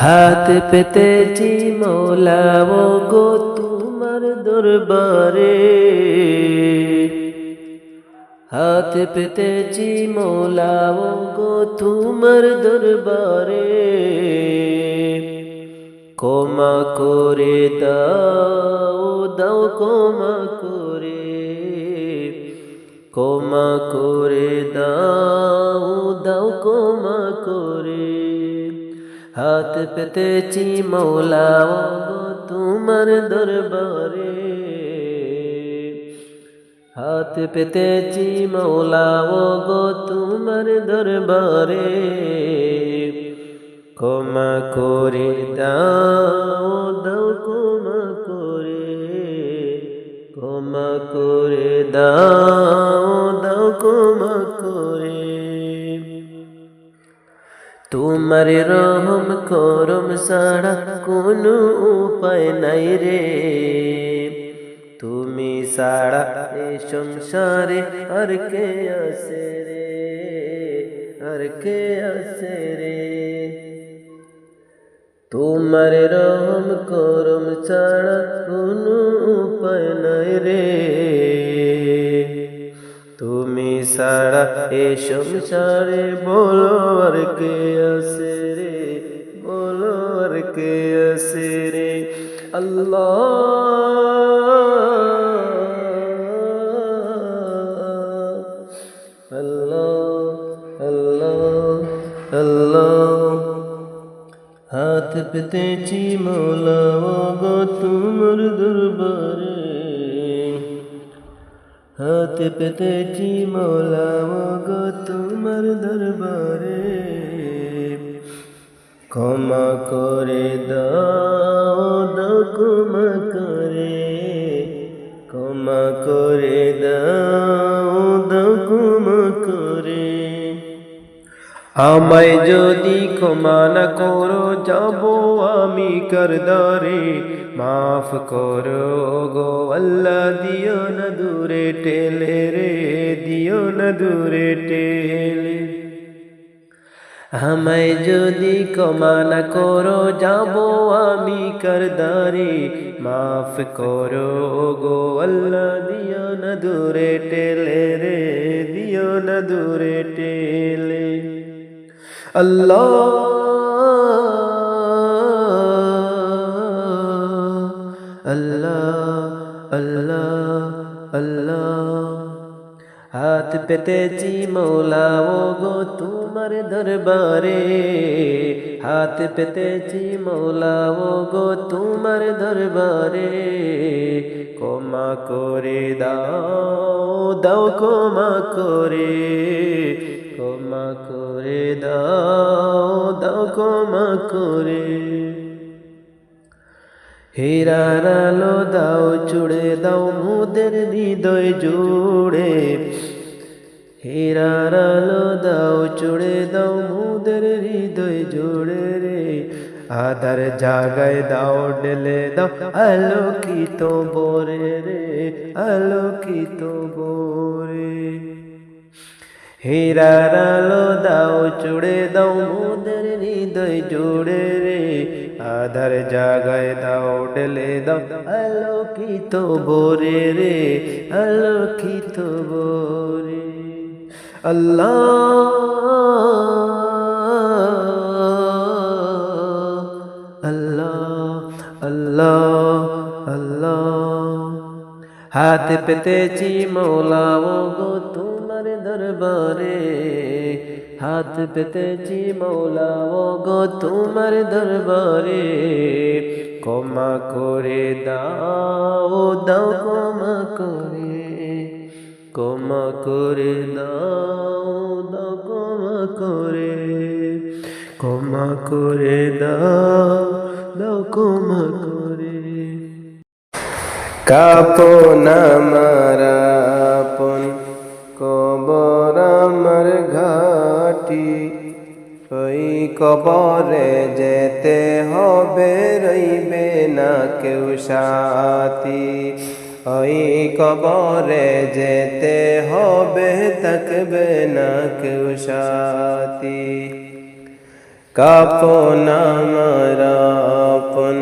হাত পেতেছি মৌলা ও গো তোমার দরবারে, হাত পেতেছি মৌলা ও গো তোমার দরবারে। ক্ষমা করে দাও দাও ক্ষমা করে, ক্ষমা করে দাও দাও ক্ষমা করে। হাত পেতেছি মৌলা ও গো তোমার দরবারে, হাত পেতেছি মৌলা ও গো তোমার দরবারে। ক্ষমা করে দাও দাও ক্ষমা করে, ক্ষমা করে দাও দাও ক্ষমা করে। তোমার রহম করম ছাড়া কোনো উপায় নাই রে, তুমি ছাড়া এ সংসারে আর কে আছে রে, আর কে আছে রে। তোমার রহম করম ছাড়া কোনো উপায় নাই রে, তুমি ছাড়া এ সংসারে বলো আর কে আছে রে, বলো আর কে আছে রে। আল্লাহ আল্লাহ আল্লাহ আল্লাহ। হাত পেতেছি মৌলা ও গো তোমার দরবারে, হাত পেতেছি মৌলা ও গো তোমার দরবারে। ক্ষমা করে দাও দাও ক্ষমা করে, ক্ষমা করে দাও দাও ক্ষমা করে। আমায় যদি ক্ষমা না করো যাব আমি কারদারে, মাফ করো গো আল্লাহ দিও না দূরে ঠেলে রে, দিও না দূরে ঠেলে। আমায় যদি ক্ষমা না করো যাব আমি কারদারে, মাফ করো গো আল্লাহ দিও না দূরে ঠেলে রে, দিও না দূরে ঠেলে। আল্লাহ আল্লাহ আল্লাহ আল্লাহ। হাত পেতেছি মৌলা ও গো তোমার দরবারে, হাত পেতেছি মৌলা ও গো তোমার দরবারে। ক্ষমা করে দাও দাও ক্ষমা করে, ক্ষমা করে দাও দাও ক্ষমা করে। হীরার আলো দাও চুড়ে দাও মোদের হৃদয় জুড়ে, হীরার আলো দাও চুড়ে দাও মোদের হৃদয় জুড়ে রে। আধার জাগায় দাও ঢেলে দাও আলোকিত বোরে রে, আলোকিত বোরে। হীরার আলো দাও চুড়ে দাও মোদের হৃদয় জুড়ে রে, আধার জাগায় দাও ঢেলে দাও আলোকিত বোরে রে, আলোকিত বোরে। আল্লাহ আল্লাহ আল্লাহ আল্লাহ। হাত পেতেছি মৌলা ও গো তোমার দরবারে, হাত পেতেছি মৌলা ও গো তোমার দরবারে। ক্ষমা করে দাও দাও ক্ষমা করে, ক্ষমা করে দাও দাও ক্ষমা করে, ক্ষমা করে দাও দাও ক্ষমা করে। কাপন আমার আপন কবর আমার ঘাটি, ওই কবরে যেতে হবে রইবে না কেউ সাথী, ওই কবরে যেতে হবে থাকবে না কেউ সাথী। কাফন আমার আপন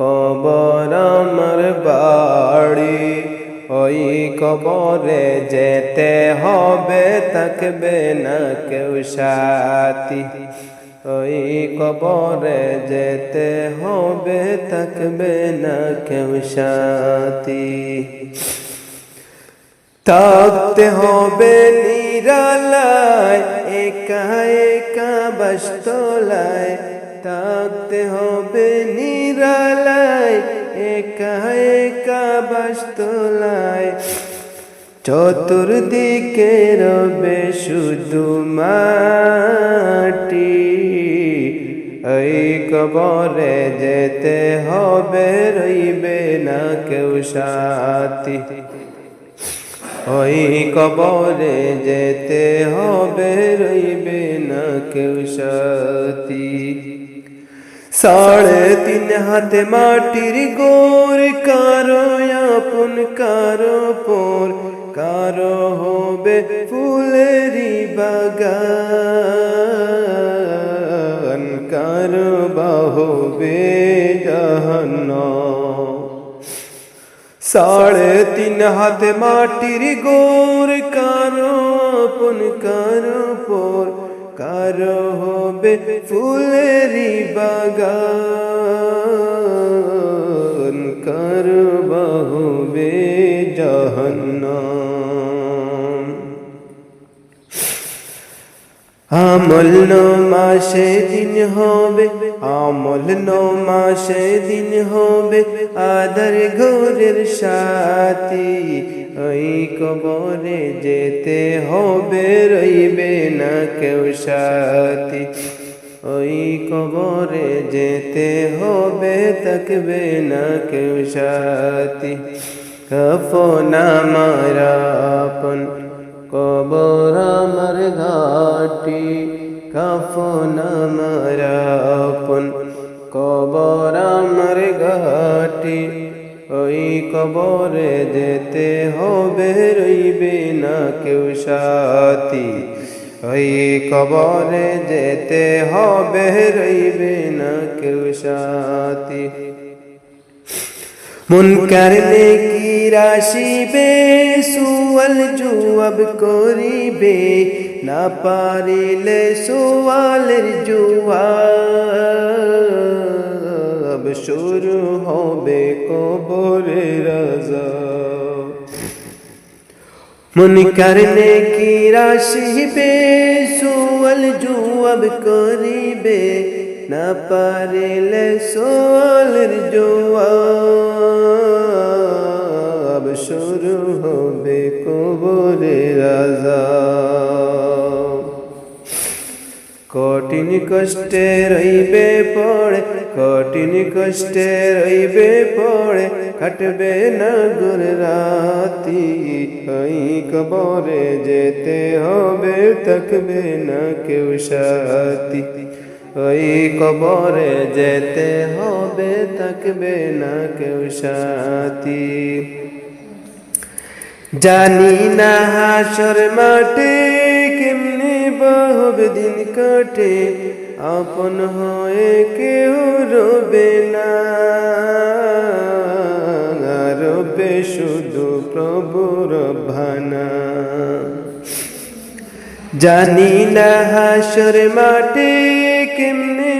কবর আমার বাড়ি, ওই কবরে যেতে হবে থাকবে না কেউ সাথী, ওই কবরে যেতে হবে থাকবে না কেউ সাথী। থাকতে হবে নিরালায় একা একা বাসতলায়, থাকতে হবে নিরালায় একা একা বাসতলায়, চতুর্দিকে রবে শুধু মাটি, এই কবরে যেতে হবে রইবে না কেউ সাথী, ওই কবরে যেতে হবে রইবে না কেউ সাথী। 3.5 হাত মাটির গোর, কারো আপন কারো পর, কারো হবে ফুলেরি বাগান, কারো বা হবে জাহান্নাম। 3.5 হাত মাটির গোর, কারো আপন কারো পর, কারো হবে ফুলেরি বাগান, কারো বা হবে জাহান্নাম। আমল মাসে দিন হবে, আমল মাসে দিন হবে আদার ঘরের সাথী, ওই কবরে যেতে হবে রইবে না কেউ সাথী, ওই কবরে যেতে হবে থাকবে না কেউ সাথী। কাফন আমার আপন কবর আমার ঘাটি, কাফন আমার আপন কবর আমার ঘাটি, ওই কবরে যেতে হবে রইবে না কেউ সাথী, ওই কবরে যেতে হবে রইবে না কেউ সাথী। মুনকার নেকির আসিবে, সুয়াল জবাব করিবে, না পারিলে সুয়ালের জবাব শুরু হবে কবরের আযাব। মুনকার নেকির আসিবে, সুয়াল জবাব করিবে, না পারিলে সুয়ালের জবাব শুরু হবে কবরের আযাব। কঠিন কষ্টে রইবে পড়ে, কঠিন কষ্টে রইবে পড়ে, কাটবে না গুর রাতি, ওই কবরে যেতে হবে থাকবে না কেউ সাথী, ওই কবরে যেতে হবে থাকবে না কেউ সাথী। জানি না হাসর মাঠে কেমনে হবে দিন কাটে, আপন হয়ে কেউ রবে না, রবে শুধু প্রভু রব্বানা। জানি না হাসর মাঠে কেমনে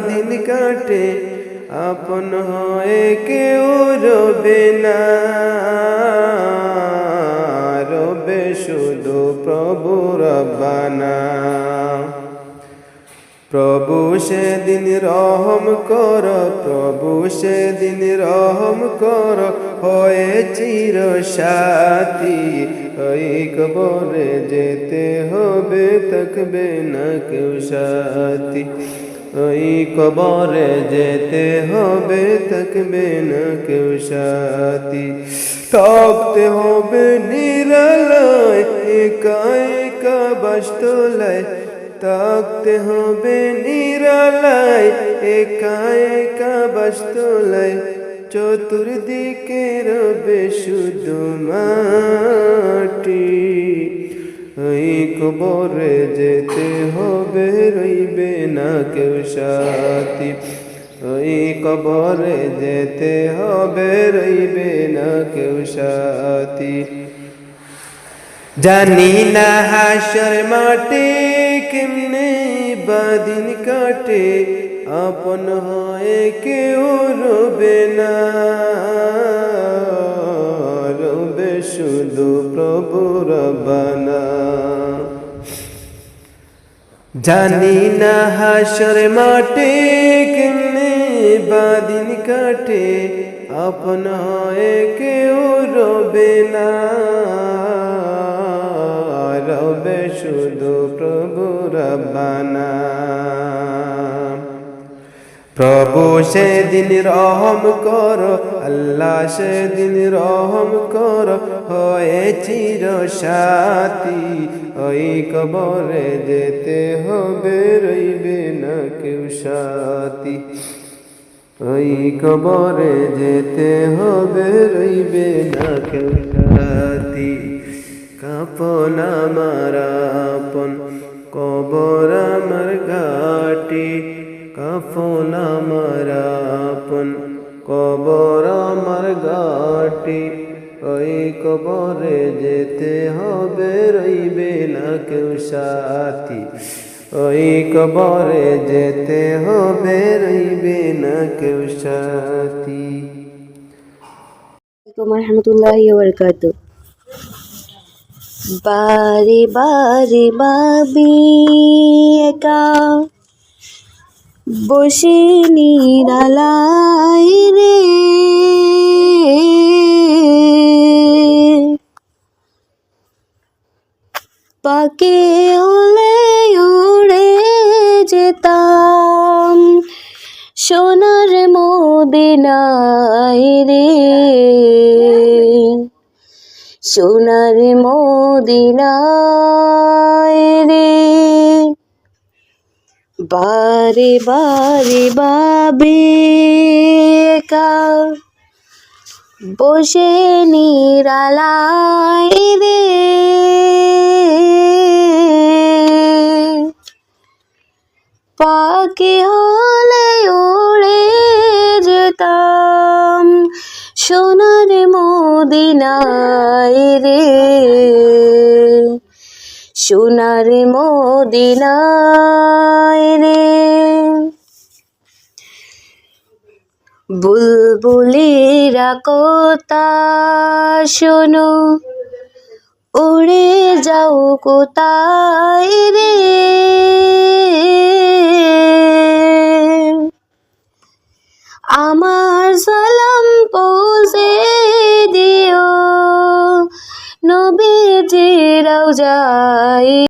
দিন কাটে, আপন হয়ে কেউ রবে না, রবে শুধু প্রভু রব্বানা। প্রভু সেদিন রহম কর, প্রভু সেদিন রহম কর, হয়ে চির সাথী, ওই কবরে যেতে হবে থাকবে না কেউ সাথী, ওই কবরে যেতে হবে থাকবে না কেউ সাথী। থাকতে হবে নিরালায় একা একা বাসতলায়, থাকতে হবে নিরালায় একা একা বাসতলায়, চতুর্দিকে রবে শুধু মাটি, ওই কবরে যেতে হবে, রইবে না কেউ সাথী। ওই কবরে যেতে হবে, রইবে না কেউ সাথী। জানি না হাসর মাঠে কেমনে বাদিন কাটে, আপন হয়ে কেউ রবে না, রবে শুধু প্রভু রব্বানা। জানি না হাসর মাঠে কেমনে বাদিন কাটে, আপন হয়ে কেউ রবে না, রবে শুধু প্রভু রব্বানা। প্রভু সেদিন রহম কর, আল্লাহ সেদিন রহম কর, হয়ে চির সাথী। ওই কবরে যেতে হবে, রইবে না কেউ সাথী। ওই কবরে যেতে হবে, রইবে না কেউ সাথী। কাফন আমার আপন, কবর আমার ঘাটি। কাফন আমার আপন, কবর আমার ঘাটি। ওই কবরে যেতে হবে, রইবে না কেউ সাথী। ওই কবরে যেতে হবে, রইবে না কেউ সাথী। রহমতুল্লাহি ওয়া বারাকাতুহু। বারে বারে ভাবি একা বসে নিরালায় রে, পাকে হলে উড়ে যেতাম সোনার মদিনায় রে, সোনার মদিনায় রে। বারে বারে ভাবি একা বসে নিরালায় রে, পাখি হলে উড়ে যেতাম সোনার মদিনায় রে, সোনার মদিনায় রে। বুলবুলিরা কথা শোনো, উড়ে যাও কোথায় রে, আমার সালাম পৌঁছে দিও নবীজির রওজায়।